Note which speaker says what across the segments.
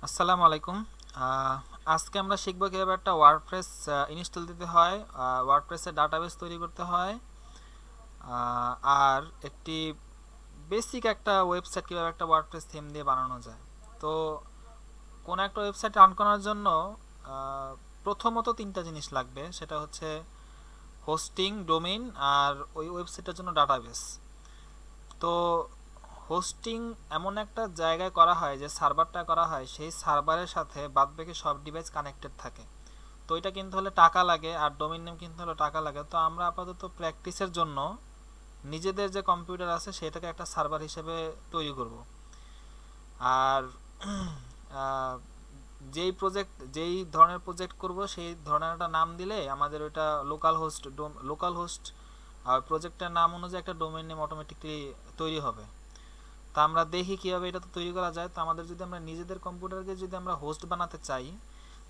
Speaker 1: আসসালামু আলাইকুম। আহ, আজকে আমরা শিখবো কিভাবে একটা ওয়ার্ডপ্রেস ইনস্টল দিতে হয়, ওয়ার্ডপ্রেসের ডাটাবেস তৈরি করতে হয়, আর একটি বেসিক একটা ওয়েবসাইট কিভাবে একটা ওয়ার্ডপ্রেস থিম দিয়ে বানানো যায়। তো কোন একটা ওয়েবসাইট রান করার জন্য আহ, প্রথমত তিনটা জিনিস লাগবে, সেটা হচ্ছে হোস্টিং, ডোমেইন আর ওই ওয়েবসাইটের জন্য ডাটাবেস। তো হোস্টিং এমন একটা জায়গায় করা হয় যে সার্ভারটা করা হয়, সেই সার্ভারের সাথে বাদবাকি সব ডিভাইস কানেক্টেড থাকে। তো এটা কিনতে হলে টাকা লাগে, আর ডোমেইন নেম কিনতে হলে টাকা লাগে। তো আমরা আপাতত প্র্যাকটিসের জন্য নিজেদের যে কম্পিউটার আছে সেটাকে একটা সার্ভার হিসেবে তৈরি করব। আর আহ, যেই ধরনের প্রজেক্ট করব সেই ধরনের একটা নাম দিলে আমাদের ওইটা লোকাল হোস্ট আর প্রজেক্টের নাম অনুযায়ী একটা ডোমেইন নেম অটোমেটিকলি তৈরি হবে। তা আমরা দেখি কিভাবে এটা তো তৈরি করা যায়। তো আমাদের যদি আমরা নিজেদের কম্পিউটারকে যদি আমরা হোস্ট বানাতে চাই,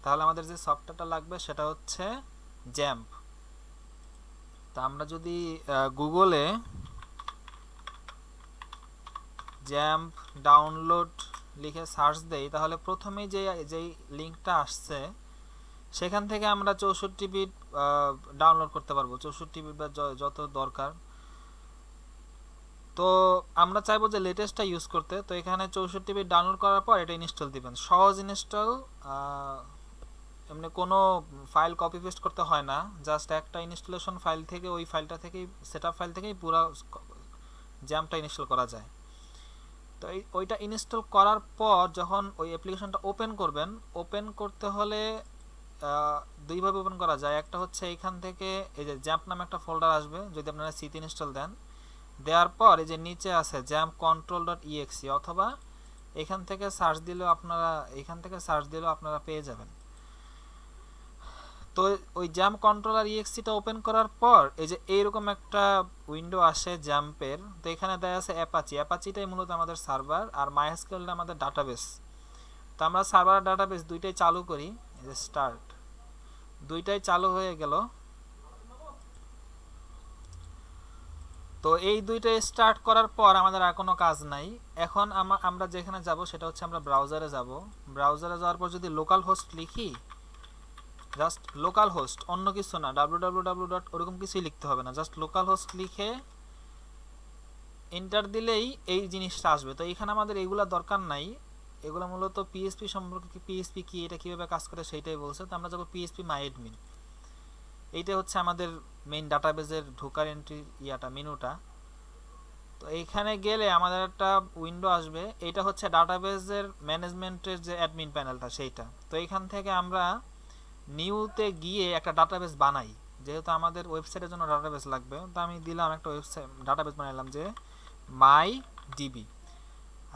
Speaker 1: তাহলে আমাদের যে সফটওয়্যারটা লাগবে সেটা হচ্ছে জ্যাম্প। তা আমরা যদি গুগলে জ্যাম্প ডাউনলোড লিখে সার্চ দেই, তাহলে প্রথমেই যেই লিঙ্কটা আসছে সেখান থেকে আমরা 64 বিট ডাউনলোড করতে পারবো, 64 বিট বা যত দরকার। তো আমরা চাইবো যে লেটেস্টটা ইউজ করতে। তো এখানে 64 বিট ডাউনলোড করার পর এটা ইনস্টল দিবেন, সহজ ইনস্টল। এমনি কোনো ফাইল কপি পেস্ট করতে হয় না, জাস্ট একটা ইনস্টলেশন ফাইল থেকে, ওই ফাইলটা থেকেই, সেটআপ ফাইল থেকেই পুরো জ্যামটা ইনস্টল করা যায়। তো ওইটা ইনস্টল করার পর যখন ওই অ্যাপ্লিকেশনটা ওপেন করবেন, ওপেন করতে হলে দুইভাবে ওপেন করা যায়। একটা হচ্ছে এইখান থেকে এই যে জ্যাম্প নামে একটা ফোল্ডার আসবে যদি আপনারা সিতে ইনস্টল দেন। দেওয়ার পর এই যে নিচে আছে জ্যাম্প কন্ট্রোল ডট ইএক্সি, অথবা এখান থেকে সার্চ দিলেও আপনারা পেয়ে যাবেন। তো ওই জ্যাম্প কন্ট্রোলার ইএক্সিটা ওপেন করার পর এই যে এইরকম একটা উইন্ডো আসে জ্যাম্পের। তো এখানে দেয়া আছে অ্যাপাচিটাই মূলত আমাদের সার্ভার, আর মাইএসকিউএলটা আমাদের ডাটাবেস। তো আমরা সার্ভার আর ডাটাবেস দুইটাই চালু করি। এই যে স্টার্ট, দুইটাই চালু হয়ে গেল। তো এই দুইটাই স্টার্ট করার পর আমাদের আর কোনো কাজ নাই। এখন আমরা যেখানে যাব সেটা হচ্ছে আমরা ব্রাউজারে যাব। ব্রাউজারে যাওয়ার পর যদি লোকাল হোস্ট লিখি, জাস্ট লোকাল হোস্ট, অন্য কিছু না, www ডট ওরকম কিছুই লিখতে হবে না, জাস্ট লোকাল হোস্ট লিখে এন্টার দিলেই এই জিনিসটা আসবে। তো এখানে আমাদের এগুলা দরকার নাই, এগুলো মূলত পিএসপি সম্পর্কে, পিএসপি কি, এটা কিভাবে কাজ করে সেইটাই বলছে। তো আমরা যাবো পিএসপি মাই অ্যাডমিন। এইটা হচ্ছে আমাদের মেইন ডাটাবেজের ঢোকার এন্ট্রি মেনুটা। তো এইখানে গেলে আমাদের একটা উইন্ডো আসবে, এটা হচ্ছে ডাটাবেজের ম্যানেজমেন্টের যে অ্যাডমিন প্যানেলটা সেইটা। তো এইখান থেকে আমরা নিউতে গিয়ে একটা ডাটাবেস বানাই, যেহেতু আমাদের ওয়েবসাইটের জন্য ডাটাবেস লাগবে। তো আমি দিলাম একটা ওয়েবসাইট ডাটাবেস বানাইলাম যে মাই ডিবি।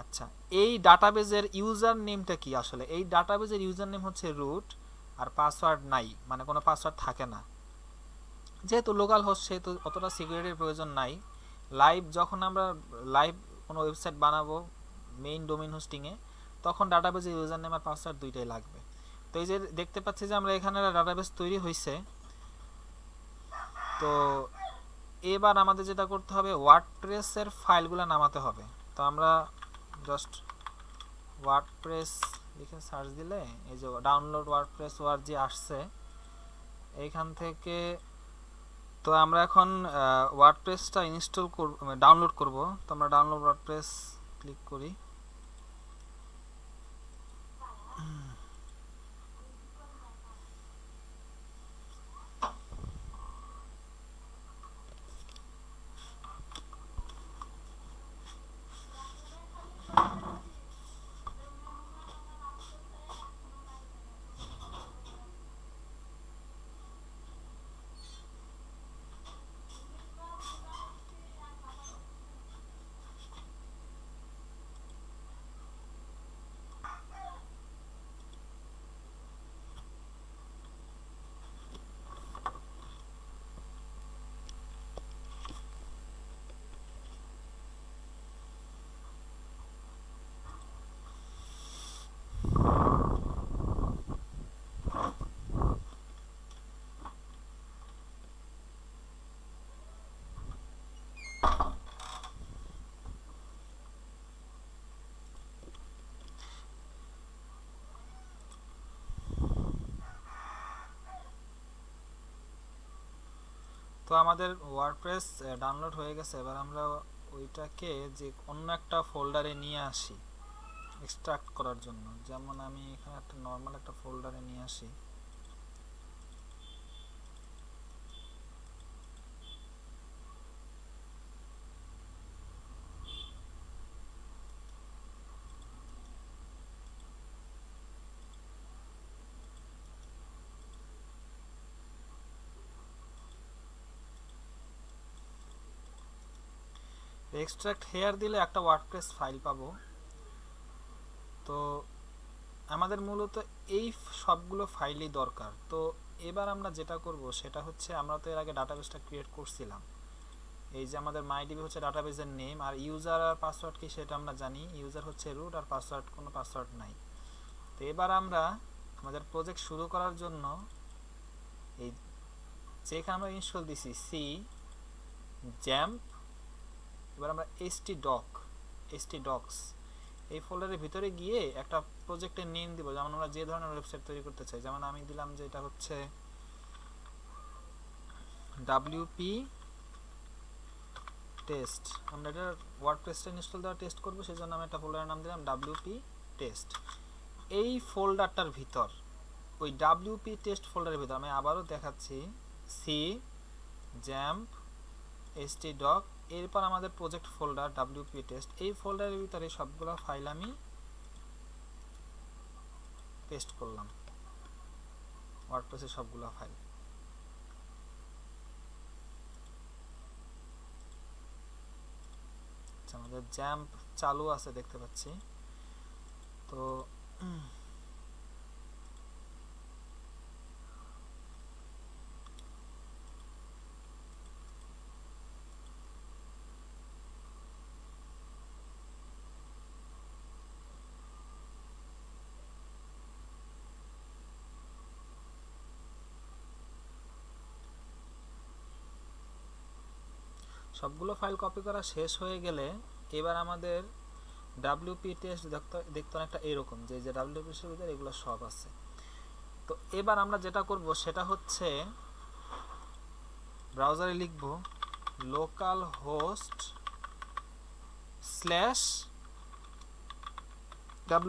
Speaker 1: আচ্ছা, এই ডাটাবেজের ইউজার নেমটা কি? আসলে এই ডাটাবেজের ইউজার নেম হচ্ছে রুট, আর পাসওয়ার্ড নাই, মানে কোনো পাসওয়ার্ড থাকে না। যেহেতু লোকাল হোস্ট সেহেতু অতটা সিকিউরিটির প্রয়োজন নাই। যখন আমরা লাইভ কোনো ওয়েবসাইট বানাবো মেইন ডোমেইন হোস্টিংয়ে, তখন ডাটাবেজের ইউজার নেম আর পাসওয়ার্ড দুইটাই লাগবে। তো এই যে দেখতে পাচ্ছি যে আমরা এখানে ডাটাবেস তৈরি হয়েছে। তো এবার আমাদের যেটা করতে হবে, ওয়ার্ডপ্রেসের ফাইলগুলো নামাতে হবে। তো আমরা জাস্ট ওয়ার্ডপ্রেস লিখে সার্চ দিলে এই যে ডাউনলোড ওয়ার্ডপ্রেস ওআরজি আসছে এইখান থেকে। তো আমরা এখন ওয়ার্ডপ্রেসটা ইনস্টল করব, ডাউনলোড করব। তো আমরা ডাউনলোড ওয়ার্ডপ্রেস ক্লিক করি। আমাদের ওয়ার্ডপ্রেস ডাউনলোড হয়ে গেছে। এবার আমরা ওইটাকে যে অন্য একটা ফোল্ডারে নিয়ে আসি এক্সট্রাক্ট করার জন্য। যেমন আমি এখানে একটা নর্মাল একটা ফোল্ডারে নিয়ে আসি। এক্সট্রাক্ট হেয়ার দিলে একটা ওয়ার্ডপ্রেস ফাইল পাবো। তো আমাদের মূলত এই সবগুলো ফাইলই দরকার। তো এবার আমরা যেটা করব সেটা হচ্ছে, আমরা তো এর আগে ডাটাবেসটা ক্রিয়েট করছিলাম। এই যে আমাদের মাইডিবি হচ্ছে ডাটাবেসের নেম, আর ইউজার আর পাসওয়ার্ড কি সেটা আমরা জানি। ইউজার হচ্ছে রুট, আর পাসওয়ার্ড কোনো পাসওয়ার্ড নাই। তো এবার আমরা আমাদের প্রজেক্ট শুরু করার জন্য এই যেখানে আমরা ইনস্টল দিছি সি জ্যাম্প, এবার আমরা htdocs এই ফোল্ডারের ভিতরে গিয়ে একটা প্রজেক্টের নেম দিব। যেমন আমরা যে ধরনের ওয়েবসাইট তৈরি করতে চাই, যেমন আমি দিলাম যে এটা হচ্ছে WP টেস্ট। আমরা এটা ওয়ার্ডপ্রেসটা ইনস্টল দেওয়া টেস্ট করবো, সেই জন্য আমি একটা ফোল্ডারের নাম দিলাম WP টেস্ট। এই ফোল্ডারটার ভিতর, ওই WP টেস্ট ফোল্ডারের ভিতর আমি আবারও দেখাচ্ছি সি জ্যাম্প htdoc, এরপর আমাদের প্রজেক্ট ফোল্ডার WP টেস্ট। এই ফোল্ডারের ভিতরে সবগুলো ফাইল আমি পেস্ট করলাম, ওয়ার্ডপ্রেসের সবগুলো ফাইল। আমাদের জ্যাম্প চালু আছে দেখতে পাচ্ছি। তো সবগুলো ফাইল কপি করা শেষ হয়ে গেলে এবার আমাদের WP টেস্ট দেখতে অনেকটা এরকম, যে WP টেস্টের ভিতরে এগুলো সব আছে। তো এবার আমরা যেটা করব সেটা হচ্ছে ব্রাউজারে লিখব লোকাল হোস্ট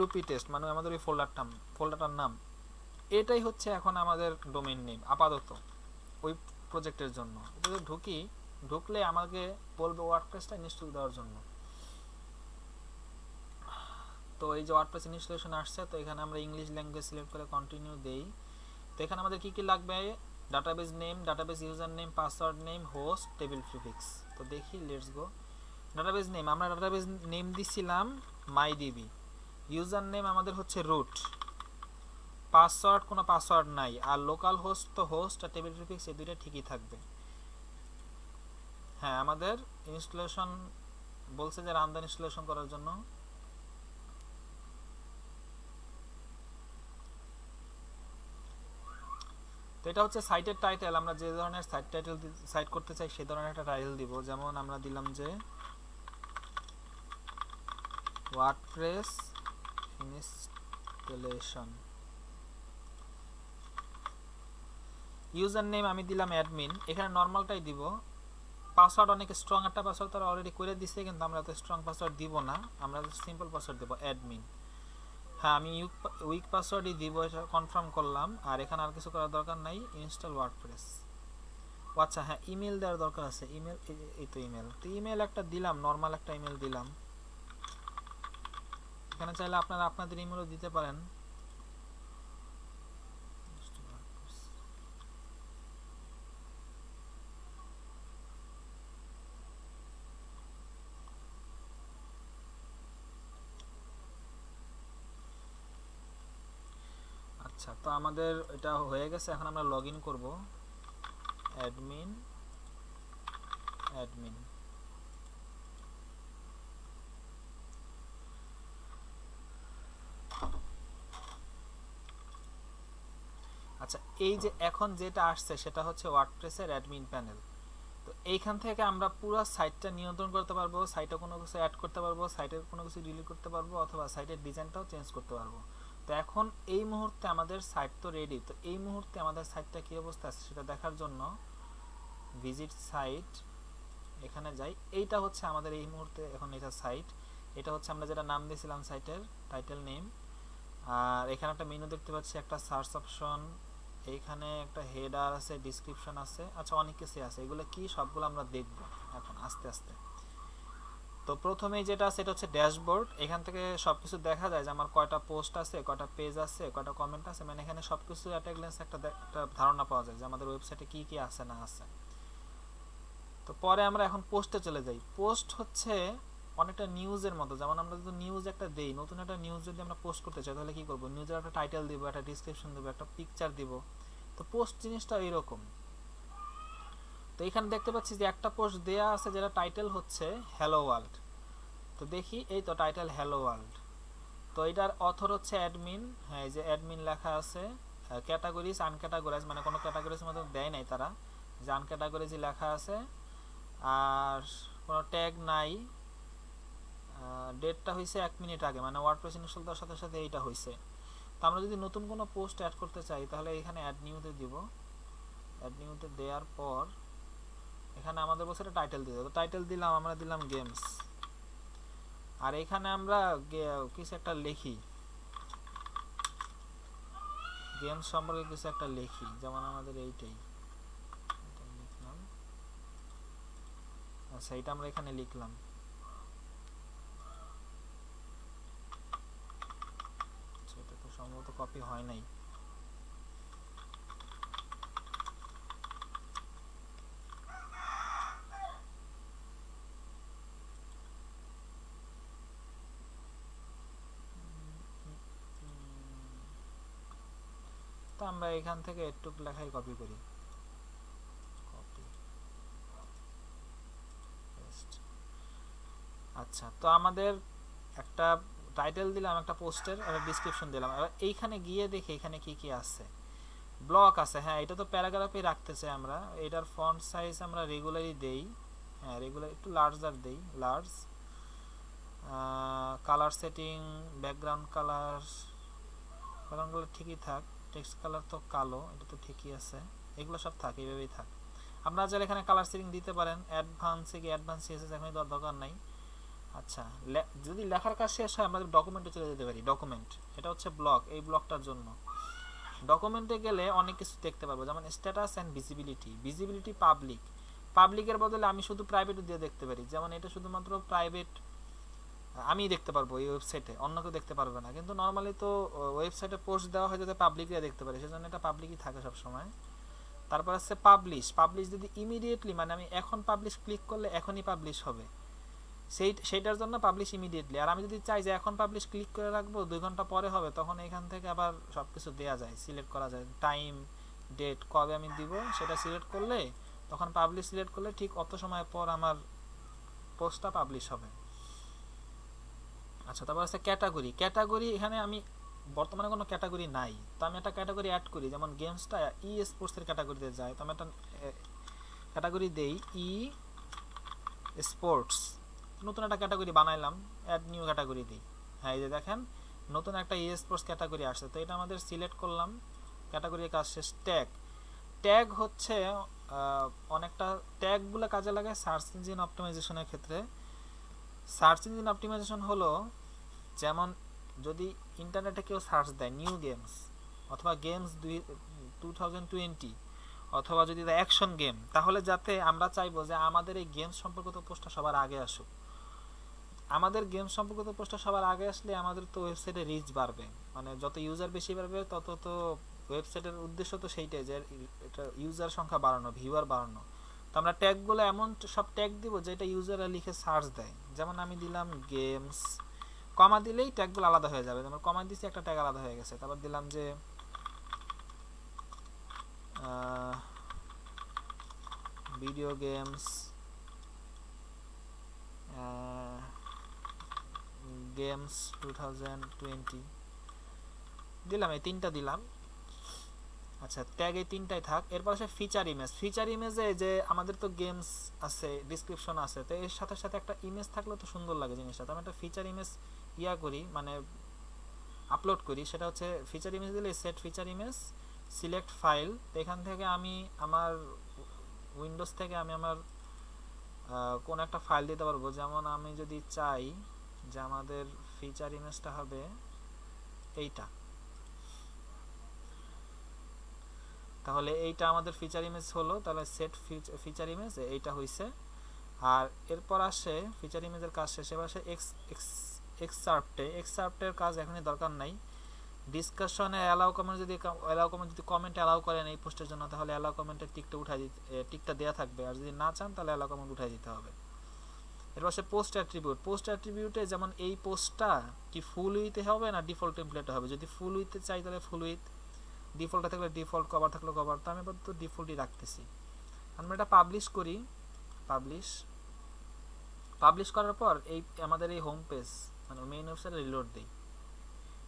Speaker 1: /WP টেস্ট, মানে আমাদের ওই ফোল্ডারটার নাম। এটাই হচ্ছে এখন আমাদের ডোমেইন নেম আপাতত ওই প্রজেক্টের জন্য। এটা ঢুকলে আমাকে বলবে ওয়ার্ডপ্রেসটা ইনস্টল দেওয়ার জন্য। তো এই যে ওয়ার্ডপ্রেস ইনস্টলেশন আসছে, তো এখানে আমরা ইংলিশ ল্যাঙ্গুয়েজ সিলেক্ট করে কন্টিনিউ দেই। তো এখানে আমাদের কি কি লাগবে, database name, database user name, password name, host, table prefix. তো দেখি, লেটস গো। ডাটাবেস নেম, আমরা ডাটাবেস নেম দিছিলাম মাইডিবি। ইউজার নেম আমাদের হচ্ছে রুট, পাসওয়ার্ড কোনো পাসওয়ার্ড নাই, আর লোকাল হোস্ট তো হোস্ট, আর টেবিল প্রিফিক্স এই দুইটা ঠিকই থাকবে। হ্যাঁ, আমাদের ইনস্টলেশন বলছে যে রান দ্য ইনস্টলেশন করার জন্য। তো এটা হচ্ছে সাইটের টাইটেল। আমরা যে ধরনের সাইট করতে চাই সেই ধরনের একটা টাইটেল দিব। যেমন আমরা দিলাম যে ওয়ার্ডপ্রেস ইনস্টলেশন। ইউজার নেম আমি দিলাম অ্যাডমিন, এখানে নর্মালটাই দিব। পাসওয়ার্ড অনেক স্ট্রং একটা পাসওয়ার্ড তারা অলরেডি করে দিছে, কিন্তু আমরা এত স্ট্রং পাসওয়ার্ড দিব না, আমরা সিম্পল পাসওয়ার্ড দেব অ্যাডমিন। হ্যাঁ, আমি উইক পাসওয়ার্ডই দিব, এটা কনফার্ম করলাম। আর এখানে আর কিছু করার দরকার নাই, ইনস্টল ওয়ার্ডপ্রেস। আচ্ছা হ্যাঁ, ইমেল দেওয়ার দরকার আছে। ইমেল, এই তো ইমেল। তো ইমেল একটা দিলাম, নর্মাল একটা ইমেল দিলাম। এখানে চাইলে আপনারা আপনাদের ইমেলও দিতে পারেন। আচ্ছা, তো আমাদের এটা হয়ে গেছে। এখন আমরা লগ ইন করবো। অ্যাডমিন আচ্ছা, এই যে এখন যেটা আসছে সেটা হচ্ছে ওয়ার্ডপ্রেসের অ্যাডমিন প্যানেল। তো এইখান থেকে আমরা পুরো সাইটটা নিয়ন্ত্রণ করতে পারবো, সাইটে কোনো কিছু অ্যাড করতে পারবো, সাইটের কোনো কিছু ডিলিট করতে পারবো, অথবা সাইটের ডিজাইনটাও চেঞ্জ করতে পারবো। তো এখন এই মুহূর্তে আমাদের সাইট তো রেডি। তো এই মুহূর্তে আমাদের সাইটটা কী অবস্থা আছে সেটা দেখার জন্য ভিজিট সাইট, এখানে যাই। এইটা হচ্ছে আমাদের এই মুহূর্তে এখন এটা সাইট, এটা হচ্ছে আমরা যেটা নাম দিয়েছিলাম সাইটের টাইটেল নেম। আর এখানে একটা মেনু দেখতে পাচ্ছি, একটা সার্চ অপশন, এইখানে একটা হেডার আছে, ডিসক্রিপশন আছে, আচ্ছা অনেক কিছু আছে। এগুলো কি সবগুলো আমরা দেখব এখন আস্তে আস্তে। তো প্রথমেই যেটা আছে এটা হচ্ছে ড্যাশবোর্ড। এখান থেকে সবকিছু দেখা যায় যে আমার কয়টা পোস্ট আছে, কয়টা পেজ আছে, কয়টা কমেন্ট আছে, মানে এখানে সবকিছু একটা গ্ল্যান্সে একটা ধারণা পাওয়া যায় যে আমাদের ওয়েবসাইটে কি কি আছে না আছে। তো পরে আমরা এখন পোস্টে চলে যাই। পোস্ট হচ্ছে অনেকটা নিউজের মতো, যেমন আমরা যদি নিউজ একটা দেই, নতুন একটা নিউজ যদি আমরা পোস্ট করতে চাই তাহলে কি করব, নিউজের একটা টাইটেল দিব, একটা ডিসক্রিপশন দিব, একটা পিকচার দিব। তো পোস্ট জিনিসটা এইরকম। তো এখানে দেখতে পাচ্ছি যে একটা পোস্ট দেয়া আছে যেটা টাইটেল হচ্ছে হ্যালো ওয়ার্ল্ড। তো দেখি, এই তো টাইটেল হ্যালো ওয়ার্ল্ড। তো এটার অথর হচ্ছে অ্যাডমিন, হ্যাঁ এই যে অ্যাডমিন লেখা আছে। ক্যাটাগরিজ আনক্যাটাগরাইজ, মানে কোনো ক্যাটাগরিজ মতো দেয় নাই তারা, যে আনক্যাটাগরাইজ লেখা আছে। আর কোনো ট্যাগ নাই। ডেটটা হয়েছে 1 মিনিট আগে, মানে ওয়ার্ডপ্রেস ইনস্টল দেওয়ার সাথে সাথে এইটা হয়েছে। তো আমরা যদি নতুন কোনো পোস্ট অ্যাড করতে চাই তাহলে এখানে অ্যাড নিউতে দিব। অ্যাড নিউতে দেওয়ার পর এখানে আমাদের বলছে টাইটেল দিয়ে দেবো। টাইটেল দিলাম, আমরা দিলাম গেমস। আর এখানে আমরা কিছু একটা লিখি, গেমস সম্পর্কে কিছু একটা লিখি, যেমন আমাদের এইটাই লিখলাম। আচ্ছা এটা আমরা এখানে লিখলাম। এটা তো সম্ভবত কপি হয় নাই। তো আমরা এখান থেকে একটু লেখাই কপি করি, কপি পেস্ট। আচ্ছা, তো আমাদের একটা টাইটেল দিলাম, একটা পোস্টের, আর ডিসক্রিপশন দিলাম। এবার এইখানে গিয়ে দেখি এখানে কি কি আছে। ব্লক আছে, হ্যাঁ এটা তো প্যারাগ্রাফে রাখতেছে। আমরা এটার ফন্ট সাইজ আমরা রেগুলারই দেই, হ্যাঁ রেগুলার একটু লার্জার দেই, large. Colour setting, background colour, background colour ঠিকই থাক, টেক্সট কালার তো কালো, এটা তো ঠিকই আছে, এগুলো সব থাক, এইভাবেই থাক। আপনারা চাইলে এখানে কালার সেটিং দিতে পারেন, অ্যাডভান্সে গিয়ে অ্যাডভান্স সিএসএস এখনই দেওয়ার দরকার নাই। আচ্ছা, যদি লেখার কাজ শেষ হয় আমরা ডকুমেন্টে চলে যেতে পারি। ডকুমেন্ট, এটা হচ্ছে ব্লক, এই ব্লকটার জন্য। ডকুমেন্টে গেলে অনেক কিছু দেখতে পারবো, যেমন status and visibility. Visibility public, পাবলিকের বদলে আমি শুধু প্রাইভেট দিয়ে দেখতে পারি, যেমন এটা শুধুমাত্র প্রাইভেট আমি দেখতে পারবো এই ওয়েবসাইটে, অন্য কেউ দেখতে পারবে না। কিন্তু নর্মালি তো ওয়েবসাইটে পোস্ট দেওয়া হয় যাতে পাবলিকরা দেখতে পারে, সেজন্য এটা পাবলিকই থাকে সবসময়। তারপর আছে পাবলিশ। পাবলিশ যদি ইমিডিয়েটলি, মানে আমি এখন পাবলিশ ক্লিক করলে এখনই পাবলিশ হবে, সেইটার জন্য পাবলিশ ইমিডিয়েটলি। আর আমি যদি চাই যে এখন পাবলিশ ক্লিক করে রাখবো 2 ঘন্টা পরে হবে, তখন এখান থেকে আবার সব কিছু দেওয়া যায়, সিলেক্ট করা যায়, টাইম ডেট কবে আমি দিব সেটা সিলেক্ট করলে, তখন পাবলিশ সিলেক্ট করলে ঠিক অত সময় পর আমার পোস্টটা পাবলিশ হবে। আচ্ছা, তারপর আছে ক্যাটাগরি। ক্যাটাগরি এখানে আমি বর্তমানে কোনো ক্যাটাগরি নাই, তো আমি একটা ক্যাটাগরি অ্যাড করি, যেমন গেমসটা ই স্পোর্টসের ক্যাটাগরিতে যায়, তো আমি একটা ক্যাটাগরি দেই ই স্পোর্টস। নতুন একটা ক্যাটাগরি বানাইলাম, অ্যাড নিউ ক্যাটাগরি দিই। হ্যাঁ এই যে দেখেন নতুন একটা ই স্পোর্টস ক্যাটাগরি আসছে। তো এটা আমাদের সিলেক্ট করলাম, ক্যাটাগরির কাজ শেষ। ট্যাগ, ট্যাগ হচ্ছে অনেকটা ট্যাগগুলো কাজে লাগায় সার্চ ইঞ্জিন অপটিমাইজেশনের ক্ষেত্রে। সার্চ ইঞ্জিন অপটিমাইজেশন হলো, যেমন যদি ইন্টারনেটে কেউ সার্চ দেয় নিউ গেমস অথবা গেমস 2020, অথবা যদি অ্যাকশন গেম, তাহলে যাতে আমরা চাইবো যে আমাদের এই গেমস সম্পর্কিত পোস্টটা সবার আগে আসুক। আমাদের গেমস সম্পর্কিত পোস্টটা সবার আগে আসলে আমাদের তো ওয়েবসাইটে রিচ বাড়বে, মানে যত ইউজার বেশি বাড়বে তত তো ওয়েবসাইটের উদ্দেশ্য তো সেইটাই যে এটা ইউজার সংখ্যা বাড়ানো, ভিউয়ার বাড়ানো। তো আমরা ট্যাগগুলো এমন সব ট্যাগ দিব যেটা ইউজাররা লিখে সার্চ দেয়, যেমন আমি দিলাম গেমস, কমা দিলেই ট্যাগগুলো আলাদা হয়ে যাবে, যেমন কমা দিচ্ছি একটা ট্যাগ আলাদা হয়ে গেছে। তারপর দিলাম যে ভিডিও গেমস, গেমস 2020 দিলাম, এই 3টা দিলাম। আচ্ছা, ট্যাগ এই 3টাই থাক। এরপর আছে ফিচার ইমেজ। ফিচার ইমেজে যে আমাদের তো গেমস আছে, ডিসক্রিপশন আছে, তো এর সাথে সাথে একটা ইমেজ থাকলে তো সুন্দর লাগে জিনিসটা। তো আমি একটা ফিচার ইমেজ করি, মানে আপলোড করি। সেটা হচ্ছে ফিচার ইমেজ দিলে set feature image, select file. তো এখান থেকে আমি আমার উইন্ডোজ থেকে আমি আমার কোন একটা ফাইল দিতে পারবো। যেমন আমি যদি চাই যে আমাদের ফিচার ইমেজটা হবে এইটা, তাহলে এইটা আমাদের ফিচার ইমেজ হলো। তাহলে সেট ফিচার ইমেজ এইটা হইছে। আর এরপর আসে ফিচার ইমেজের কাজ শেষে আসে এক্সার্পটের কাজ এখনই দরকার নাই। ডিসকাশনে অ্যালাউ কমেন্ট যদি কমেন্ট অ্যালাউ করেন এই পোস্টের জন্য, তাহলে অ্যালাউ কমেন্টের টিকটা দেওয়া থাকবে। আর যদি না চান তাহলে অ্যালাউ কমেন্ট উঠাই দিতে হবে। এরপর সে পোস্ট অ্যাট্রিবিউটে যেমন এই পোস্টটা কি ফুল উইথে হবে না ডিফল্ট টেমপ্লেটে হবে। যদি ফুল উইথে চাই তাহলে ফুল উইথ, ডিফল্টে থাকলে ডিফল্ট, কভার থাকলে কভার। তো আমি তো ডিফল্টই রাখতেছি। আমরা এটা পাবলিশ করি। পাবলিশ করার পর এই আমাদের এই হোম পেজ মানে মেইন ওয়েবসাইটে রিলোড দিই।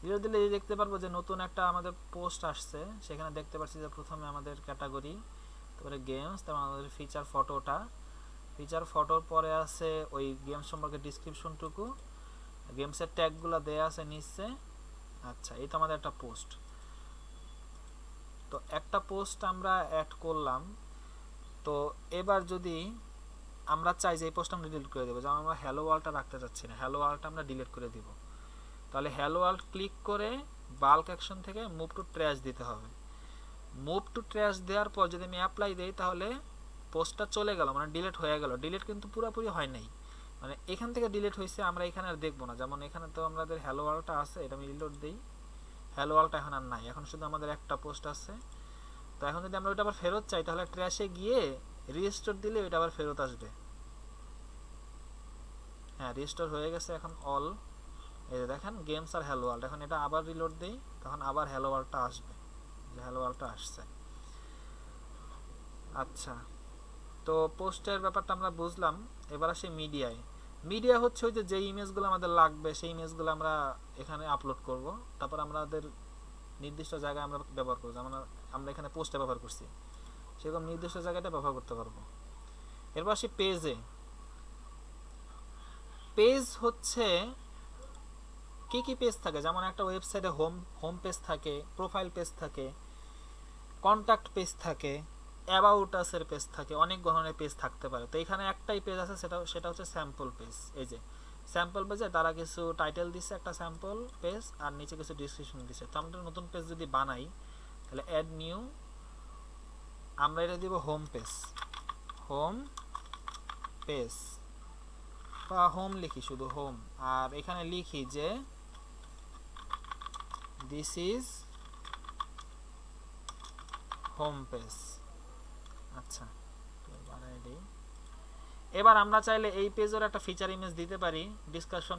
Speaker 1: রিলোড দিলে দেখতে পারবো যে নতুন একটা আমাদের পোস্ট আসছে। সেখানে দেখতে পাচ্ছি যে প্রথমে আমাদের ক্যাটাগরি, তারপরে গেমস, তারপরে আমাদের ফিচার ফটোর পরে আছে ওই গেম সম্পর্কে ডিসক্রিপশনটুকু, গেমসের ট্যাগগুলো দেয়া আছে নিচে। আচ্ছা, এই তো আমাদের একটা পোস্ট। তো একটা পোস্ট আমরা অ্যাড করলাম। তো এবার যদি আমরা চাই যে এই পোস্ট আমরা ডিলিট করে দেবো, যেমন আমরা হ্যালো ওয়ার্ল্ডটা রাখতে চাচ্ছি না, হ্যালো ওয়ার্ল্ডটা আমরা ডিলিট করে দিব, তাহলে হ্যালো ওয়ার্ল্ড ক্লিক করে বাল্ক অ্যাকশন থেকে মুভ টু ট্র্যাশ দিতে হবে। মুভ টু ট্র্যাশ দেওয়ার পর যদি আমি অ্যাপ্লাই দেই তাহলে পোস্টটা চলে গেল, মানে ডিলিট হয়ে গেল। ডিলিট কিন্তু পুরোপুরি হয় নাই, মানে এখান থেকে ডিলিট হয়েছে, আমরা এখানে আর দেখবো না। যেমন এখানে তো আমাদের হ্যালো ওয়ার্ল্ডটা আছে, এটা আমি রিলোড দিই, হ্যালো ওয়ার্ল্ডটা এখন আর নাই, এখন শুধু আমাদের একটা পোস্ট আছে। তো এখন যদি আমরা ওইটা আবার ফেরত চাই তাহলে ট্র্যাশে গিয়ে রিস্টোর দিলে ওইটা আবার ফেরত আসবে। হ্যাঁ, রিস্টোর হয়ে গেছে এখন অল। এই দেখেন গেমস আর হ্যালো ওয়ার্ল্ড। এখন এটা আবার রিলোড দেই, তখন আবার হ্যালো ওয়ার্ল্ডটা আসবে, যে হ্যালো ওয়ার্ল্ডটা আসছে। আচ্ছা, তো পোস্টের ব্যাপারটা আমরা বুঝলাম। এবার আসি মিডিয়া হচ্ছে ওই যে ইমেজগুলো আমাদের লাগবে সেই ইমেজগুলো আমরা এখানে আপলোড করব। তারপর আমাদের নির্দিষ্ট জায়গায় আমরা ব্যবহার করব, যেমন আমরা এখানে পোস্টে ব্যবহার করছি সেরকম নির্দিষ্ট জায়গাটা ব্যবহার করতে পারবো। এরপর আসি পেজ হচ্ছে কি কি পেজ থাকে। যেমন একটা ওয়েবসাইটে হোম পেজ থাকে, প্রোফাইল পেজ থাকে, কন্ট্যাক্ট পেজ থাকে, অ্যাবাউট আসের পেজ থাকে, অনেক ধরনের পেজ থাকতে পারে। তো এখানে একটাই পেজ আছে, সেটা হচ্ছে স্যাম্পল পেজ। এই যে স্যাম্পল পেজে তারা কিছু টাইটেল দিচ্ছে, একটা স্যাম্পল পেজ, আর নিচে কিছু ডিসক্রিপশন দিচ্ছে। তো আমরা নতুন পেজ যদি বানাই তাহলে অ্যাড নিউ, আমরা এটা দিব হোম পেজ বা হোম লিখি, শুধু হোম। আর এখানে লিখি যে দিস ইজ হোম পেজ। আচ্ছা, এবার আমরা চাইলে এই পেজের একটা ফিচার ইমেজ দিতে পারি, ডিসকাশন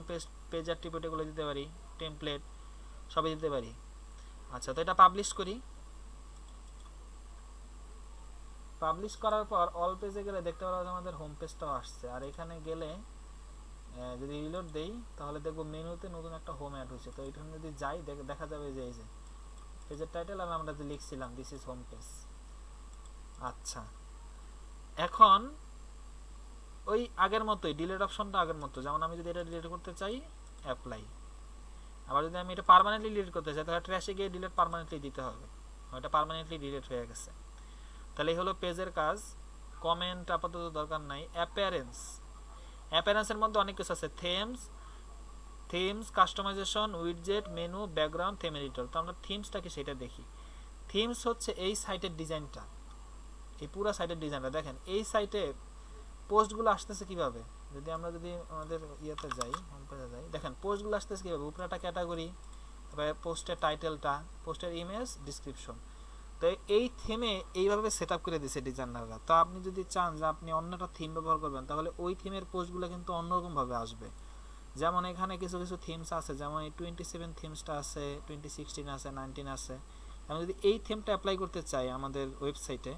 Speaker 1: পেজ অ্যাট্রিবিউট এগুলো দিতে পারি, টেমপ্লেট সবই দিতে পারি। আচ্ছা, তো এটা পাবলিশ করি। পাবলিশ করার পর অল পেজে গেলে দেখতে পারবো যে আমাদের হোম পেজটাও আসছে। আর এখানে গেলে যদি রিলোড দেই তাহলে দেখবো মেনুতে নতুন একটা হোম অ্যাড হয়েছে। তো এখানে যদি যাই দেখা যাবে যে এই যে পেজের টাইটেল আর আমরা যে লিখছিলাম দিস ইজ হোম পেজ। আচ্ছা, এখন ওই আগের মতোই ডিলিট অপশনটা আগের মতো, যেমন আমি যদি এটা ডিলিট করতে চাই অ্যাপ্লাই, আবার যদি আমি এটা পার্মানেন্টলি ডিলিট করতে চাই তাহলে ট্র্যাশে গিয়ে ডিলিট পার্মানেন্টলি দিতে হবে। ওটা পার্মানেন্টলি ডিলিট হয়ে গেছে। তাহলে এই হলো পেজের কাজ। কমেন্ট আপাতত দরকার নাই। অ্যাপিয়ারেন্সের মধ্যে অনেক কিছু আছে, themes, customization, widget, menu, background, theme editor. তো আমরা থিমসটা কি সেটা দেখি। থিমস হচ্ছে এই সাইটের ডিজাইনটা, এই পুরো সাইটের ডিজাইনটা দেখেন। এই সাইটে পোস্টগুলো আসতেছে কিভাবে, যদি আমাদের ইয়েতে যাই, হোম পেজে যাই, দেখেন পোস্টগুলো আসতেছে কিভাবে। উপরে একটা ক্যাটাগরি, তারপরে পোস্টের টাইটেলটা, পোস্টের ইমেজ, ডিসক্রিপশন। তো এই থিমে এইভাবে সেট আপ করে দিয়েছে ডিজাইনাররা। তো আপনি যদি চান যে আপনি অন্য একটা থিম ব্যবহার করবেন তাহলে ওই থিমের পোস্টগুলো কিন্তু অন্যরকমভাবে আসবে। যেমন এখানে কিছু থিমস আছে, যেমন এই 27 থিমসটা আছে, 2016 আছে, 19 আছে। আমি যদি এই থিমটা অ্যাপ্লাই করতে চাই আমাদের ওয়েবসাইটে,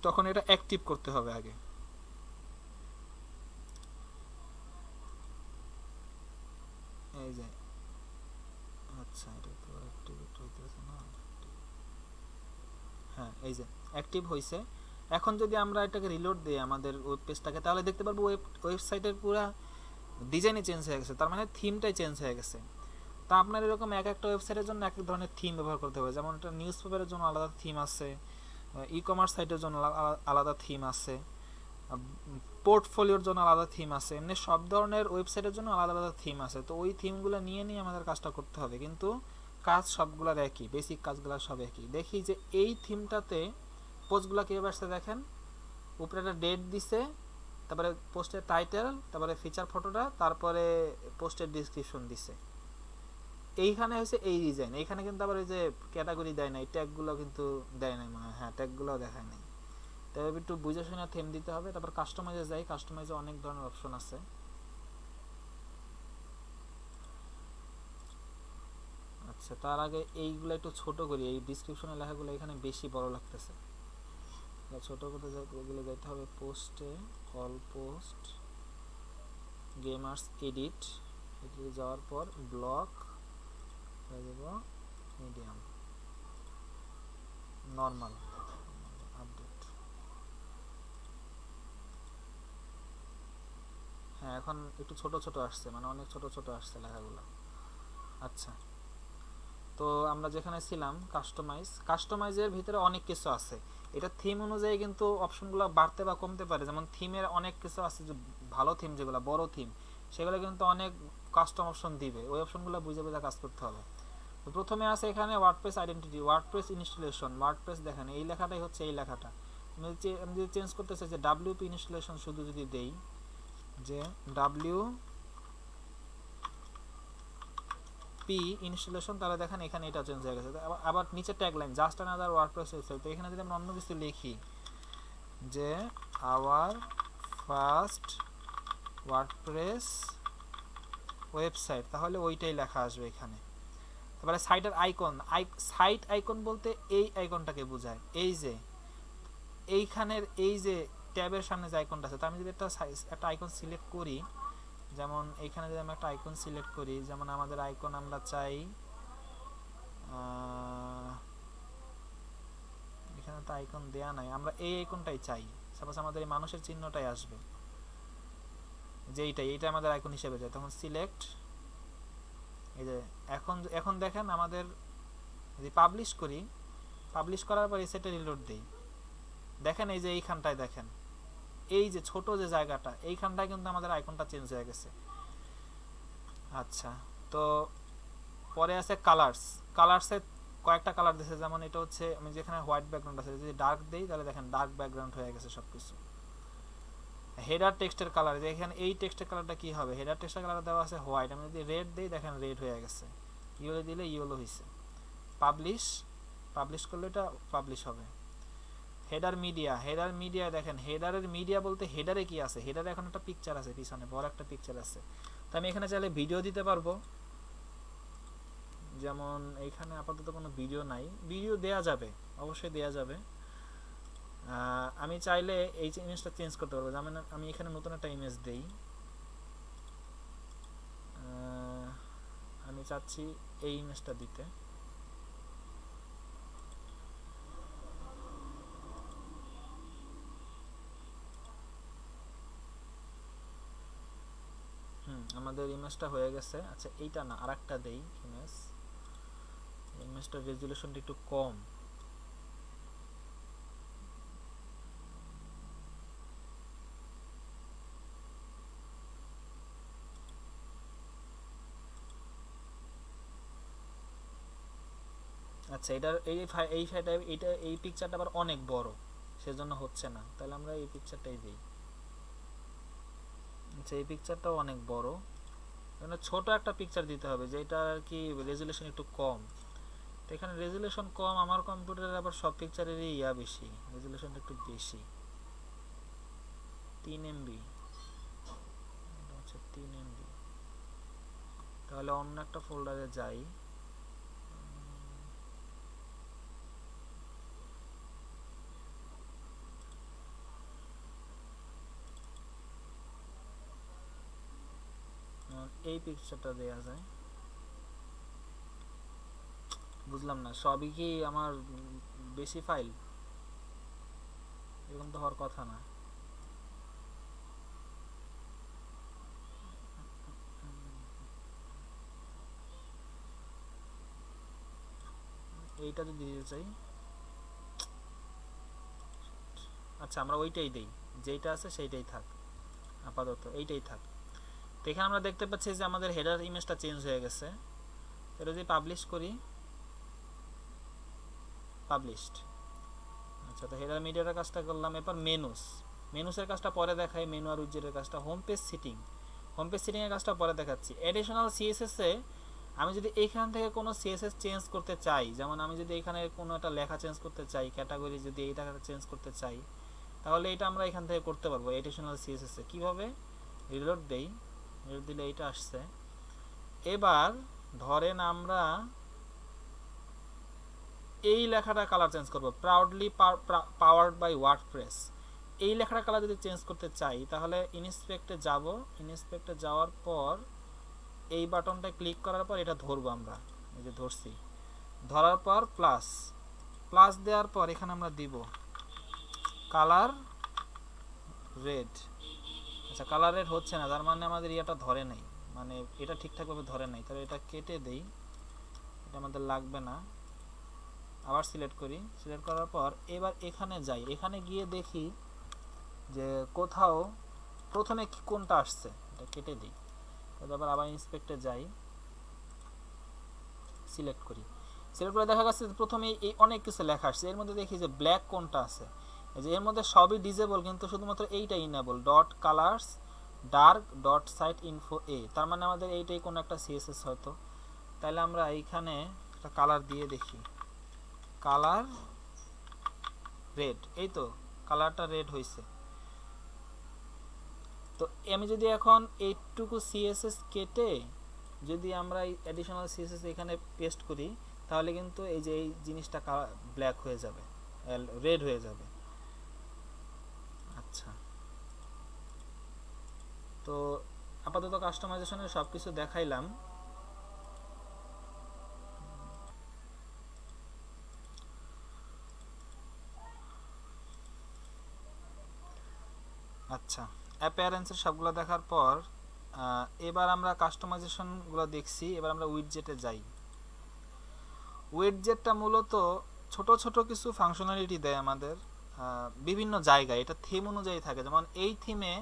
Speaker 1: তখন এটা অ্যাক্টিভ করতে হবে আগে। এই যে আচ্ছা, এটা তো অ্যাক্টিভেট হইতেছে না। হ্যাঁ, এই যে অ্যাক্টিভ হয়েছে। এখন যদি আমরা এটাকে রিলোড দিই আমাদের ওয়েব পেজটাকে, তাহলে দেখতে পারবো ওয়েবসাইটের পুরো ডিজাইনই চেঞ্জ হয়ে গেছে, তার মানে থিমটাই চেঞ্জ হয়ে গেছে। তা আপনার এরকম এক একটা ওয়েবসাইটের জন্য এক এক ধরনের থিম ব্যবহার করতে হবে। যেমন একটা নিউজ পেপারের জন্য আলাদা থিম আছে, ই কমার্স সাইটের জন্য আলাদা থিম আছে, পোর্টফোলিওর জন্য আলাদা থিম আছে, এমনি সব ধরনের ওয়েবসাইটের জন্য আলাদা আলাদা থিম আছে। তো ওই থিমগুলো নিয়ে নিয়ে আমাদের কাজটা করতে হবে, কিন্তু কাজ সবগুলোর একই, বেসিক কাজগুলো সব একই। দেখি যে এই থিমটাতে পোস্টগুলো কীভাবে আসছে দেখেন, উপরে একটা ডেট দিছে, তারপরে পোস্টের টাইটেল, তারপরে ফিচার ফটোটা, তারপরে পোস্টের ডিসক্রিপশন দিছে। এইখানে হচ্ছে এই ডিজাইন, এইখানে কিন্তু আবার এই যে ক্যাটাগরি দেয় নাই, ট্যাগগুলো কিন্তু দেয় নাই মনে হয়, হ্যাঁ ট্যাগগুলোও দেখায় নাই। তবে একটু বুঝে শুনে থিম দিতে হবে। তারপর কাস্টমাইজে যাই, কাস্টমাইজে অনেক ধরনের অপশন আছে। আচ্ছা, তার আগে এইগুলো একটু ছোট করি, এই ডিসক্রিপশনের লেখাগুলো এখানে বেশি বড় লাগতেছে, ছোট করতে গেলে যাইতে হবে পোস্টে, অল পোস্ট, গেমার্স এডিট, এডিটে যাওয়ার পর ব্লক হয়ে যাব মিডিয়াম, নর্মাল, আপডেট। হ্যাঁ এখন একটু ছোট ছোট আসছে, মানে অনেক ছোট ছোট আসছে লেখাগুলো। আচ্ছা, তো আমরা যেখানে ছিলাম কাস্টমাইজের ভিতরে অনেক কিছু আছে। এটা থিম অনুযায়ী কিন্তু অপশনগুলো বাড়তে বা কমতে পারে। যেমন থিমের অনেক কিছু আছে, যে ভালো থিম যেগুলো বড় থিম, সেগুলো কিন্তু অনেক কাস্টম অপশন দিবে, ওই অপশনগুলো বুঝে বুঝে কাজ করতে হবে। তো প্রথমে আছে এখানে WordPress identity, WordPress installation. WordPress দেখেন এই লেখাটাই হচ্ছে এই লেখাটা। আমি যদি চেঞ্জ করতে চাই যে ডাব্লিউপি ইনস্টলেশন শুধু যদি দেই, যে ডাব্লিউ পি ইনস্টলেশন, তাহলে দেখেন এখানে এটা চেঞ্জ হয়ে গেছে। আবার নিচে tagline just another WordPress website. তো এখানে যদি আমরা অন্য কিছু লিখি যে আওয়ার ফার্স্ট ওয়ার্ডপ্রেস ওয়েবসাইট, তাহলে ওইটাই লেখা আসবে এখানে। তারপরে সাইটের আইকন, সাইট আইকন বলতে এই আইকনটাকে বোঝায়, এই যে এইখানের এই যে ট্যাবের সামনে যে আইকনটা আছে। তো আমি যদি একটা আইকন সিলেক্ট করি, যেমন এইখানে যদি আমি একটা আইকন সিলেক্ট করি, যেমন আমাদের আইকন আমরা চাই, এখানে তো আইকন দেয়া নাই, আমরা এই আইকনটাই চাই। সাপোজ আমাদের এই মানুষের চিহ্নটাই আসবে, যে এইটা আমাদের আইকন হিসেবে যায়, তখন সিলেক্ট। এই যে এখন দেখেন আমাদের যদি পাবলিশ করি, পাবলিশ করার পর এই সেটে রিলোড দেই, দেখেন এই যে এইখানটায় দেখেন এই যে ছোট যে জায়গাটা, এইখানটায় কিন্তু আমাদের আইকনটা চেঞ্জ হয়ে গেছে। আচ্ছা, তো পরে আছে কালার্স। কালার্সে কয়েকটা কালার দিয়েছে, যেমন এটা হচ্ছে আমি যেখানে হোয়াইট ব্যাকগ্রাউন্ড আছে, যদি ডার্ক দেই তাহলে দেখেন ডার্ক ব্যাকগ্রাউন্ড হয়ে গেছে সব কিছু। হেডার টেক্সটের কালার, এখানে এই টেক্সটের কালারটা কি হবে, হেডার টেক্সটের কালার দেওয়া আছে হোয়াইট, আমি যদি রেড দেই দেখেন রেড হয়ে গেছে, ইয়েলো দিলে ইয়েলো হয়েছে। পাবলিশ করলে এটা পাবলিশ হবে। হেডার মিডিয়া দেখেন, হেডারের মিডিয়া বলতে হেডারে কি আছে, হেডারে এখন একটা পিকচার আছে, পিছনে বড় একটা পিকচার আছে। তো আমি এখানে চাইলে ভিডিও দিতে পারবো, যেমন এইখানে আপাতত কোনো ভিডিও নাই, ভিডিও দেয়া যাবে, অবশ্যই দেয়া যাবে। আমি চাইলে এই ইমেজটা চেঞ্জ করতে পারবো, যেমন আমি এখানে নতুন একটা ইমেজ দেই, আমি চাচ্ছি এই ইমেজটা দিতে। আমাদের ইমেজটা হয়ে গেছে। আচ্ছা, এইটা না, আরেকটা দেই ইমেজ, ইমেজটার রেজুলেশনটা একটু কম। আচ্ছা, এটার এই পিকচারটা আবার অনেক বড়, সেজন্য হচ্ছে না, তাহলে আমরা এই পিকচারটাই দিই। আচ্ছা, এই পিকচারটাও অনেক বড়, মানে ছোট একটা পিকচার দিতে হবে যেটা আর কি রেজুলেশন একটু কম। তো এখানে রেজুলেশন কম, আমার কম্পিউটারে আবার সব পিকচারেরই বেশি, রেজুলেশনটা একটু বেশি, 3 এমবি, এটা হচ্ছে 3 এমবি। তাহলে অন্য একটা ফোল্ডারে যাই, এই পিকচারটা দেয়া যায়। বুঝলাম না, সবই কি আমার বেশি ফাইল? এরকম তো হওয়ার কথা না। এইটা যদি দিতে চাই, আচ্ছা আমরা ওইটাই দেই, যেইটা আছে সেইটাই থাক, আপাতত এইটাই থাক। তো এখানে আমরা দেখতে পাচ্ছি যে আমাদের হেডার ইমেজটা চেঞ্জ হয়ে গেছে। এটা যদি পাবলিশ করি, পাবলিশড। আচ্ছা, তো হেডার মিডিয়ার কাজটা করলাম। এরপর মেনুসের কাজটা পরে দেখাই, মেনু আর উইডজেটের কাজটা। হোম পেজ সিটিংয়ের কাজটা পরে দেখাচ্ছি। অ্যাডিশনাল সিএসএসে আমি যদি এইখান থেকে কোনো সিএসএস চেঞ্জ করতে চাই, যেমন আমি যদি এখানে কোনো একটা লেখা চেঞ্জ করতে চাই, ক্যাটাগরি যদি এইটা চেঞ্জ করতে চাই, তাহলে এটা আমরা এখান থেকে করতে পারবো অ্যাডিশনাল সিএসএসে। কীভাবে? রিলোড দেই, রিলোড দিলে এইটা আসছে। এবার ধরেন আমরা এই লেখাটা কালার চেঞ্জ করব, প্রাউডলি পাওয়ার্ড বাই ওয়ার্ডপ্রেস। এই লেখাটা কালার যদি চেঞ্জ করতে চাই, তাহলে ইনস্পেক্টে যাব, ইনস্পেক্টে যাওয়ার পর এই বাটনটা ক্লিক করার পর এটা ধরবো আমরা, এই যে ধরছি, ধরার পর প্লাস দেওয়ার পর এখানে আমরা দিব কালার রেড। আচ্ছা, কালার রেড হচ্ছে না, তার মানে আমাদের ইয়েটা ধরে নাই, মানে এটা ঠিকঠাকভাবে ধরে নাই। তাহলে এটা কেটে দেই, এটা আমাদের লাগবে না। আবার সিলেক্ট করি, সিলেক্ট করার পর এবার এখানে যাই, এখানে গিয়ে দেখি যে কোথাও প্রথমে কোনটা আসছে, এটা কেটে দিই। তারপর আবার ইন্সপেক্টে যাই, সিলেক্ট করি, সিলেক্ট করে দেখা যাচ্ছে প্রথমে এই অনেক কিছু লেখা আসছে। এর মধ্যে দেখি যে ব্ল্যাক কোনটা আছে, এই যে এর মধ্যে সবই ডিজেবল, কিন্তু শুধুমাত্র এইটা enable, dot colours dark dot site info এ। তার মানে আমাদের এইটাই কোনো একটা সিএসএস হয়তো। তাহলে আমরা এইখানে একটা কালার দিয়ে দেখি, কালার রেড, এই তো কালারটা রেড হয়েছে। তো আমি যদি এখন এইটুকু সিএসএস কেটে যদি আমরা অ্যাডিশনাল সিএসএস এখানে পেস্ট করি, তাহলে কিন্তু এই যে এই জিনিসটা ব্ল্যাক হয়ে যাবে, রেড হয়ে যাবে। আচ্ছা, তো আপাতত কাস্টমাইজেশনের সব কিছু দেখাইলাম। আচ্ছা, অ্যাপিয়ারেন্সের সবগুলো দেখার পর এবার আমরা কাস্টমাইজেশনগুলো দেখছি। এবার আমরা উইডজেটে যাই। উইডজেটটা মূলত ছোট ছোট কিছু ফাংশনালিটি দেয় আমাদের বিভিন্ন জায়গায়, এটা থিম অনুযায়ী থাকে। যেমন এই থিমে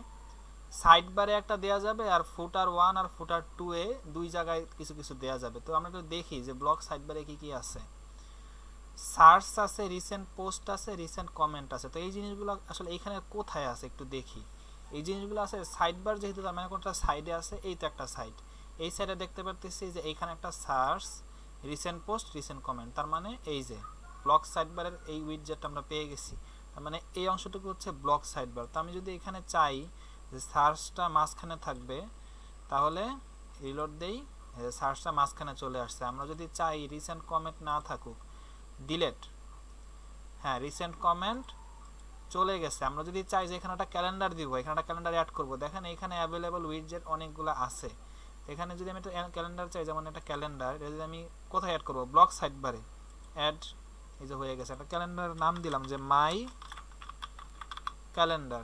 Speaker 1: সাইড বারে একটা দেয়া যাবে, আর ফুটার 1 আর ফুটার 2 এ দুই জায়গায় কিছু কিছু দেয়া যাবে। তো আমরা একটু দেখি যে ব্লক সাইড বারে কি কি আছে। সার্চ আছে, রিসেন্ট পোস্ট আছে, রিসেন্ট কমেন্ট আছে। তো এই জিনিসগুলো আসলে এখানে কোথায় আছে একটু দেখি। এই জিনিসগুলো আছে সাইড বার, যেহেতু তার মানে কোনটা সাইডে আছে, এই তো একটা সাইড, এই সাইডে দেখতে পারতেছি যে এইখানে একটা search, recent post, recent comment. তার মানে এই যে ব্লক সাইড বারের এই উইডজেটটা আমরা পেয়ে গেছি। তার মানে এই অংশটুকু হচ্ছে ব্লক সাইড বার। তো আমি যদি এখানে চাই যে সার্চটা মাঝখানে থাকবে, তাহলে রিলোড দেই, সার্চটা মাঝখানে চলে আসছে। আমরা যদি চাই রিসেন্ট কমেন্ট না থাকুক, ডিলেট, হ্যাঁ রিসেন্ট কমেন্ট চলে গেছে। আমরা যদি চাই যে এখানে একটা ক্যালেন্ডার দিব, এখানে একটা ক্যালেন্ডার অ্যাড করব, দেখেন এখানে অ্যাভেলেবল উইডজেট অনেকগুলো আছে। এখানে যদি আমি একটা ক্যালেন্ডার চাই, যেমন একটা ক্যালেন্ডার, এটা যদি আমি কোথায় অ্যাড করব, ব্লক সাইড বারে অ্যাড, এই যে হয়ে গেছে। একটা ক্যালেন্ডার নাম দিলাম যে মাই ক্যালেন্ডার,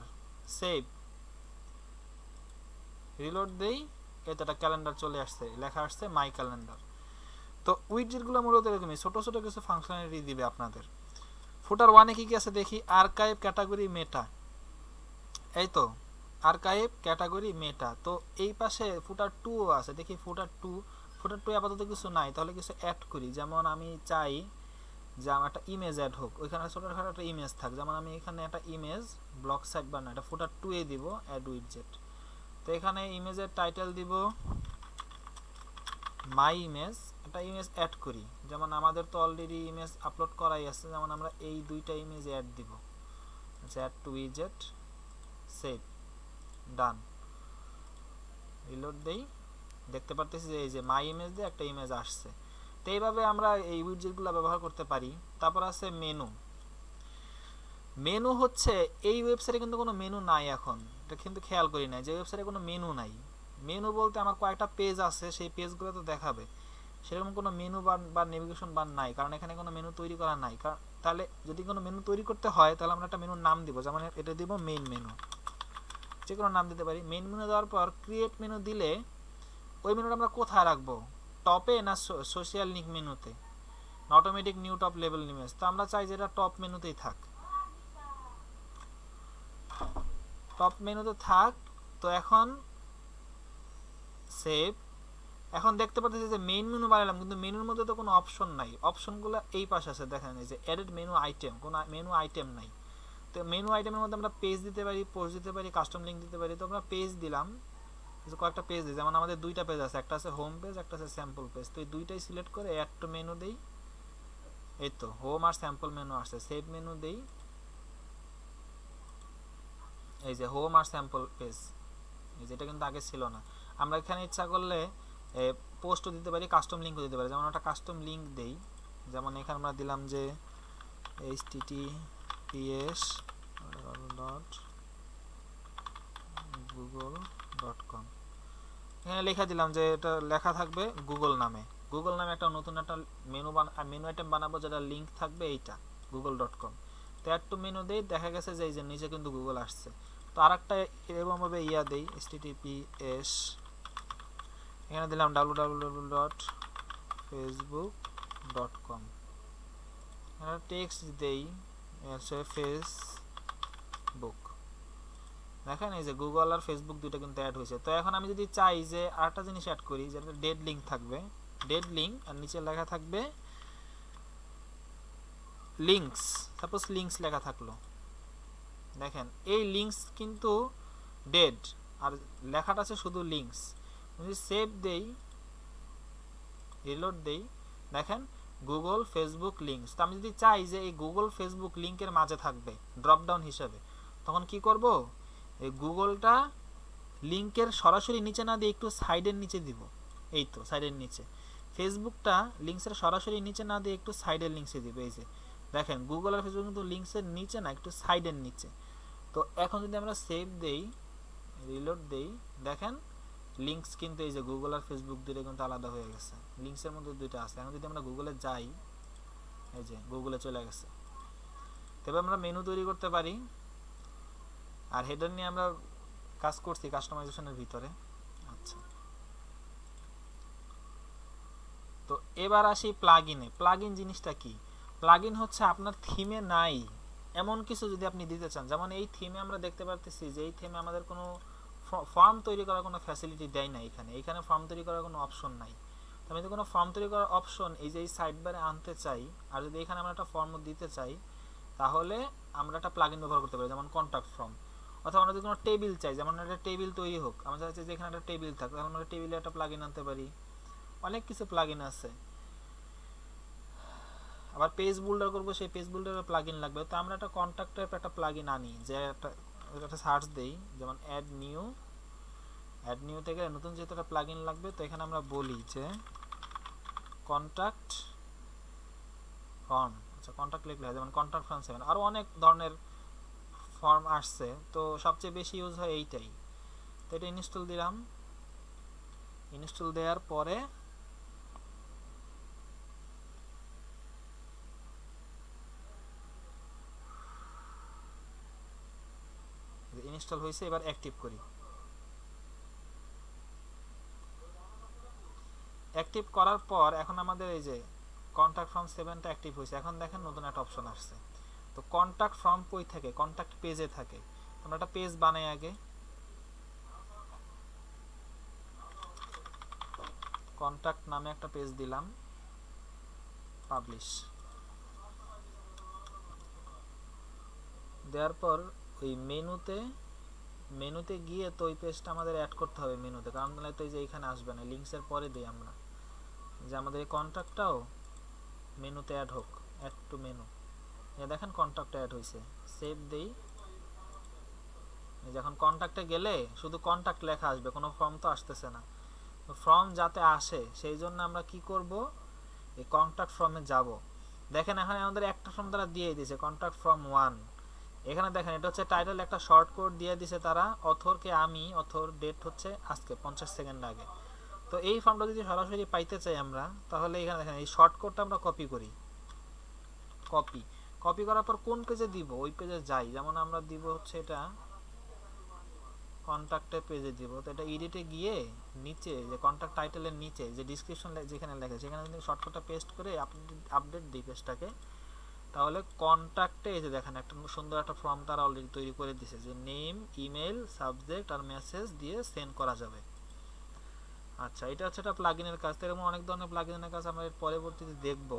Speaker 1: সেভ, রিলোড দেই, এতে একটা ক্যালেন্ডার চলে আসছে, লেখা আসছে মাই ক্যালেন্ডার। তো উইডজেটগুলো মূলত এরকমই ছোট ছোট কিছু ফাংশনালিটি দিবে আপনাদের। ফুটার 1 এ কি কি আছে দেখি, আর্কাইভ, ক্যাটাগরি, মেটা, এই তো আর্কাইভ, ক্যাটাগরি, মেটা। তো এই পাশে ফুটার 2 আছে, দেখি ফুটার 2 আপাতত কিছু নাই, তাহলে কিছু অ্যাড করি। যেমন আমি চাই যে আমার একটা ইমেজ অ্যাড হোক, ওইখানে ছোটখাটো একটা ইমেজ থাক। যেমন আমি এখানে একটা ইমেজ ব্লক সাইড বা না, এটা ফুটার 2 এ দিব, অ্যাড উইডজেট। তো এখানে ইমেজের টাইটেল দিব মাই ইমেজ, একটা ইমেজ অ্যাড করি। যেমন আমাদের তো অলরেডি ইমেজ আপলোড করাই আছে, যেমন আমরা এই দুইটা ইমেজ অ্যাড দিব। আচ্ছা, add to widget, save, done, reload দেই, দেখতে পারতেছি যে এই যে মাই ইমেজ দিয়ে একটা ইমেজ আসছে। তো এইভাবে আমরা এই উইডজেটগুলো ব্যবহার করতে পারি। তারপর আছে মেনু। মেনু হচ্ছে এই ওয়েবসাইটে কিন্তু কোনো মেনু নাই এখন, এটা কিন্তু খেয়াল করি না যে ওয়েবসাইটে কোনো মেনু নাই। মেনু বলতে আমার কয়েকটা পেজ আছে, সেই পেজগুলো তো দেখাবে, সেরকম কোনো মেনু বার বা নেভিগেশন বার নাই, কারণ এখানে কোনো মেনু তৈরি করা নাই। তাহলে যদি কোনো মেনু তৈরি করতে হয়, তাহলে আমরা একটা মেনুর নাম দিব, যেমন এটা দিব মেইন মেনু, যে কোনো নাম দিতে পারি। মেইন মেনু দেওয়ার পর ক্রিয়েট মেনু দিলে ওই মেনুটা আমরা কোথায় রাখবো, টপে না সোশ্যাল লিঙ্ক মেনুতে, automatic new top level image. তো আমরা চাই যে এটা টপ মেনুতেই থাক। টপ মেনুতে থাক। তো এখন সেভ। এখন দেখতে পাচ্ছি যে মেইন মেনু বানালাম, কিন্তু মেনুর মধ্যে তো কোনো অপশন নাই। অপশনগুলো এই পাশে আছে, দেখেন এই যে এডিট মেনু আইটেম, কোনো মেনু আইটেম নাই। তো মেনু আইটেমের মধ্যে আমরা পেজ দিতে পারি, পোস্ট দিতে পারি, কাস্টম লিঙ্ক দিতে পারি। তো আমরা পেজ দিলাম, কয়েকটা পেজ দিই, যেমন আমাদের দুইটা পেজ আছে, একটা আছে হোম পেজ, একটা আছে স্যাম্পল পেজ। তো এই দুইটাই সিলেক্ট করে অ্যাড টু মেনু দেই। এই তো হোম আর স্যাম্পল মেনু আসছে। সেভ মেনু দেই, এই যে হোম আর স্যাম্পল পেজ, যেটা কিন্তু আগে ছিল না। আমরা এখানে ইচ্ছা করলে পোস্টও দিতে পারি, কাস্টম লিঙ্কও দিতে পারি। যেমন একটা কাস্টম লিঙ্ক দেই, যেমন এখানে আমরা দিলাম যে https://google.com। এখানে লেখা দিলাম যে এটা লেখা থাকবে গুগল নামে। গুগল নামে একটা নতুন একটা মেনু আইটেম বানাবো, যেটা লিঙ্ক থাকবে এইটা google.com। তো অ্যাড টু মেনু দেই, দেখা গেছে যে এই যে নিচে কিন্তু গুগল আসছে। তো আরেকটা এরকমভাবে দেই, https, এখানে দিলাম www.facebook.com। এখানে টেক্সট দেই ফেসবুক। দেখেন এই যে গুগল আর ফেসবুক দুটো কিন্তু অ্যাড হয়েছে। তো এখন আমি যদি চাই যে আরেকটা জিনিস অ্যাড করি, যেটা ডেড লিঙ্ক থাকবে, ডেড লিঙ্ক, আর নিচে লেখা থাকবে লিঙ্কস, সাপোজ লিঙ্কস লেখা থাকলো। দেখেন এই লিঙ্কস কিন্তু ডেড, আর লেখাটা আছে শুধু লিঙ্কস। যদি সেভ দেই, রিলোড দেই, দেখেন গুগল ফেসবুক লিঙ্কস। তো আমি যদি চাই যে এই গুগল ফেসবুক লিঙ্কের মাঝে থাকবে ড্রপ ডাউন হিসাবে, তখন কি করব, এই গুগলটা লিঙ্কের সরাসরি নিচে না দিয়ে একটু সাইডের নিচে দিব। এই তো সাইডের নিচে। ফেসবুকটা লিঙ্কসের সরাসরি নিচে না দিয়ে একটু সাইডের লিঙ্কসে দিব। এই যে দেখেন গুগল আর ফেসবুক কিন্তু লিঙ্কসের নিচে না, একটু সাইডের নিচে। তো এখন যদি আমরা সেভ দেই, রিলোড দেই, দেখেন লিঙ্কস কিন্তু এই যে গুগল আর ফেসবুক দুটো কিন্তু আলাদা হয়ে গেছে। লিঙ্কসের মধ্যে দুইটা আছে। এখন যদি আমরা গুগলে যাই, এই যে গুগলে চলে গেছে। তবে আমরা মেনু তৈরি করতে পারি, আর হেডার নিয়ে আমরা কাজ করছি কাস্টমাইজেশনের ভিতরে। আচ্ছা, তো এবার আসি প্লাগইনে। প্লাগইন জিনিসটা কি? প্লাগইন হচ্ছে আপনার থিমে নাই এমন কিছু যদি আপনি দিতে চান। যেমন এই থিমে আমরা দেখতে পারতেছি যে এই থিমে আমাদের কোনো ফর্ম তৈরি করার কোনো ফ্যাসিলিটি দেয় না। এখানে ফর্ম তৈরি করার কোনো অপশন নাই। তো আমি যদি কোনো ফর্ম তৈরি করার অপশন এই যে এই সাইড বারে আনতে চাই, আর যদি এখানে আমরা একটা ফর্ম দিতে চাই, তাহলে আমরা একটা প্লাগইন ব্যবহার করতে পারি, যেমন কন্ট্যাক্ট ফর্ম। অথবা আমরা যদি কোনো টেবিল চাই, যেমন একটা টেবিল তৈরি হোক, আমরা চাইছি যে এখানে একটা টেবিল থাক, তখন আমরা টেবিলে একটা প্লাগইন আনতে পারি। অনেক কিছু প্লাগইন আছে। আবার পেজ বিল্ডার করবো, সেই পেজ বিল্ডারের প্লাগইন লাগবে। তো আমরা একটা কন্ট্যাক্টের একটা প্লাগইন আনি, যে একটা সার্চ দেই, যেমন অ্যাড নিউ থেকে নতুন যেহেতু একটা প্লাগইন লাগবে, তো এখানে আমরা বলি যে কন্ট্যাক্ট ফর্ম। আচ্ছা, কন্ট্যাক্ট লিখলে হয়, যেমন কন্ট্যাক্ট ফর্ম 7। আরও অনেক ধরনের ফর্ম আসছে, তো সবচেয়ে বেশি ইউজ হয় এইটাই। তো এটা ইনস্টল দিলাম। ইনস্টল দেওয়ার পরে ইনস্টল হয়েছে, এবার অ্যাক্টিভ করি। অ্যাক্টিভ করার পর এখন আমাদের এই যে কন্ট্যাক্ট ফর্ম 7টা অ্যাক্টিভ হয়েছে। এখন দেখেন নতুন একটা অপশন আসছে। তো কন্ট্যাক্ট ফর্ম কই থাকে? কন্ট্যাক্ট পেজে থাকে। আমরা একটা পেজ বানাই আগে। কন্ট্যাক্ট নামে একটা পেজ দিলাম, পাবলিশ দেওয়ার পর ওই মেনুতে গিয়ে তো ওই পেজটা আমাদের অ্যাড করতে হবে মেনুতে, কারণ নাহলে তো এই যে এখানে আসবে না। লিঙ্কসের পরে দিই আমরা যে আমাদের এই কন্ট্যাক্টটাও মেনুতে অ্যাড হোক, অ্যাড টু মেনু। দেখেন কন্ট্যাক্ট অ্যাড হয়েছে। সেভ দেই। যখন কন্ট্যাক্টে গেলে শুধু কন্ট্যাক্ট লেখা আসবে, কোনো ফর্ম তো আসতেছে না। ফর্ম যাতে আসে সেই জন্য আমরা কি করব, এই কন্ট্যাক্ট ফর্মে যাব। দেখেন এখানে আমাদের একটা ফর্ম তারা দিয়ে দিয়েছে, কন্ট্যাক্ট ফর্ম 1। এখানে দেখেন এটা হচ্ছে টাইটেল, একটা শর্ট কোড দিয়ে দিয়েছে তারা। অথরকে আমি, অথর ডেট হচ্ছে আজকে 50 সেকেন্ড আগে। তো এই ফর্মটা যদি সরাসরি পাইতে চাই আমরা, তাহলে এখানে দেখেন এই শর্ট কোডটা আমরা কপি করি। কপি করার পর কোন পেজে দিব, ওই পেজে যাই। যেমন আমরা দিব হচ্ছে এটা কন্ট্যাক্টের পেজে দিব। তো এটা এডিটে গিয়ে নিচে যে কন্ট্যাক্ট টাইটেলের নিচে যে ডেসক্রিপশন যেখানে লেখা, সেখানে যদি শর্টকাটটা পেস্ট করে আপডেট দিই পেজটাকে, তাহলে কন্ট্যাক্টে এই যে দেখেন একটা সুন্দর একটা ফর্ম তারা অলরেডি তৈরি করে দিয়েছে যে নেম, ইমেল, সাবজেক্ট আর মেসেজ দিয়ে সেন্ড করা যাবে। আচ্ছা, এটা হচ্ছে একটা প্লাগইনের কাজ। এরকম অনেক ধরনের প্লাগইনের কাজ আমরা এর পরবর্তীতে দেখব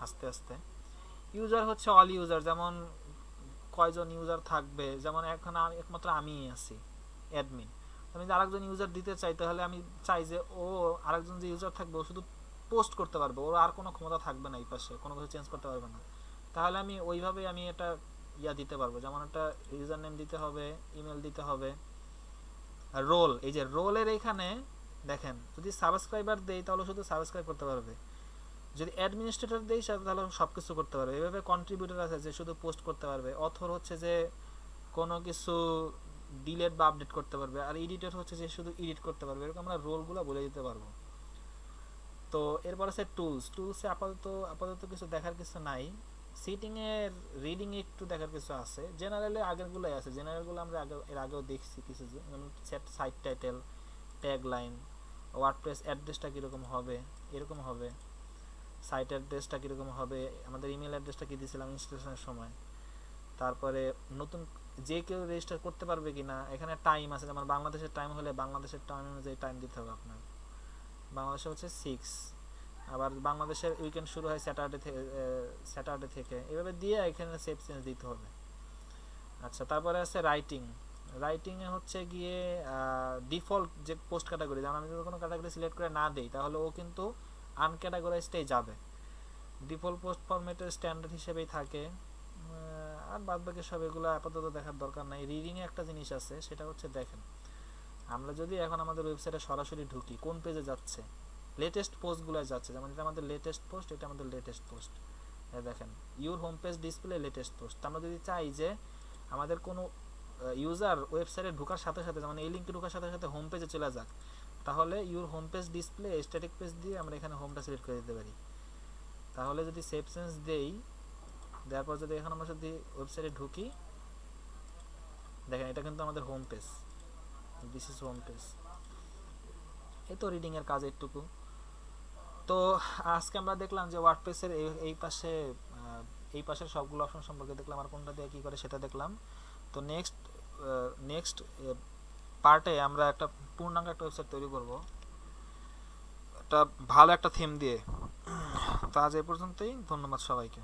Speaker 1: আস্তে আস্তে। ইউজার হচ্ছে অল ইউজার, যেমন কয়জন ইউজার থাকবে, যেমন এখন একমাত্র আমিই আছি অ্যাডমিন। আমি যদি আরেকজন ইউজার দিতে চাই তাহলে আমি চাই যে ও আরেকজন যে ইউজার থাকবে ও শুধু পোস্ট করতে পারবে, ওর আর কোনো ক্ষমতা থাকবে না, এই পাশে কোনো কিছু চেঞ্জ করতে পারবে না। তাহলে আমি ওইভাবেই আমি এটা দিতে পারবো, যেমন একটা ইউজার নেম দিতে হবে, ইমেল দিতে হবে, রোল। এই যে রোলের এইখানে দেখেন যদি সাবস্ক্রাইবার দেই তাহলে শুধু সাবস্ক্রাইব করতে পারবে, যদি অ্যাডমিনিস্ট্রেটর দেই তাহলে সব কিছু করতে পারবে। এভাবে কন্ট্রিবিউটর আছে যে শুধু পোস্ট করতে পারবে, অথর হচ্ছে যে কোনো কিছু ডিলিট বা আপডেট করতে পারবে, আর এডিটর হচ্ছে যে শুধু এডিট করতে পারবে। এরকম আমরা রোলগুলো বলে দিতে পারবো। তো এরপর আছে টুলসে আপাতত কিছু দেখার কিছু নাই। সিটিং এর রিডিং একটু দেখার কিছু আছে। জেনারেলে আগেরগুলোই আছে, জেনারেলগুলো আমরা এর আগেও দেখছি কিছু, যেমন site title, tag line, WordPress অ্যাড্রেসটা কীরকম হবে, এরকম হবে, সাইট অ্যাড্রেসটা কীরকম হবে, আমাদের ইমেল অ্যাড্রেসটা কী দিয়েছিলাম ইনস্টলেশনের সময়, তারপরে নতুন যে কেউ রেজিস্টার করতে পারবে কিনা, এখানে টাইম আছে, যেমন বাংলাদেশের টাইম হলে বাংলাদেশের টাইম অনুযায়ী টাইম দিতে হবে আপনার। বাংলাদেশে হচ্ছে 6, আবার বাংলাদেশের উইকেন্ড শুরু হয় স্যাটারডে থেকে, এভাবে দিয়ে এখানে সেভ চেঞ্জ দিতে হবে। আচ্ছা, তারপরে আছে রাইটিংয়ে হচ্ছে গিয়ে ডিফল্ট যে পোস্ট ক্যাটাগরি, যেমন আমি যদি কোনো ক্যাটাগরি সিলেক্ট করে না দিই তাহলে ও কিন্তু আনক্যাটাগরাইজডেই যাবে, ডিফল্ট পোস্ট ফরম্যাটের স্ট্যান্ডার্ড হিসেবেই থাকে। আর বাদ বাকি সব এগুলো আপাতত দেখার দরকার নাই। রিডিংয়ে একটা জিনিস আছে, সেটা হচ্ছে দেখেন আমরা যদি এখন আমাদের ওয়েবসাইটে সরাসরি ঢুকি কোন পেজে যাচ্ছে, লেটেস্ট পোস্টগুলো যাচ্ছে, যেমন এটা আমাদের লেটেস্ট পোস্ট, এটা আমাদের লেটেস্ট পোস্ট। দেখেন your home page display latest post. আমরা যদি চাই যে আমাদের কোনো ইউজার ওয়েবসাইটে ঢোকার সাথে সাথে, যেমন এই লিঙ্কে ঢোকার সাথে সাথে হোম পেজে চলে যাক, তাহলে your home page display static page দিয়ে আমরা এখানে হোমটা সিলেক্ট করে দিতে পারি। তাহলে যদি সেভ চেঞ্জ দেই, দেওয়ার পর যদি এখন আমরা যদি ওয়েবসাইটে ঢুকি, দেখেন এটা কিন্তু আমাদের home page, this is home page. এই তো রিডিং এর কাজ একটুকু। তো আজকে আমরা দেখলাম যে ওয়ার্ডপ্রেসের এই পাশের সবগুলো অপশন সম্পর্কে দেখলাম, আর কোনটা দিয়ে কী করে সেটা দেখলাম। তো নেক্সট পার্টে আমরা একটা পূর্ণাঙ্গ একটা ওয়েবসাইট তৈরি করব, একটা ভালো একটা থিম দিয়ে। তো আজ এই পর্যন্তই, ধন্যবাদ সবাইকে।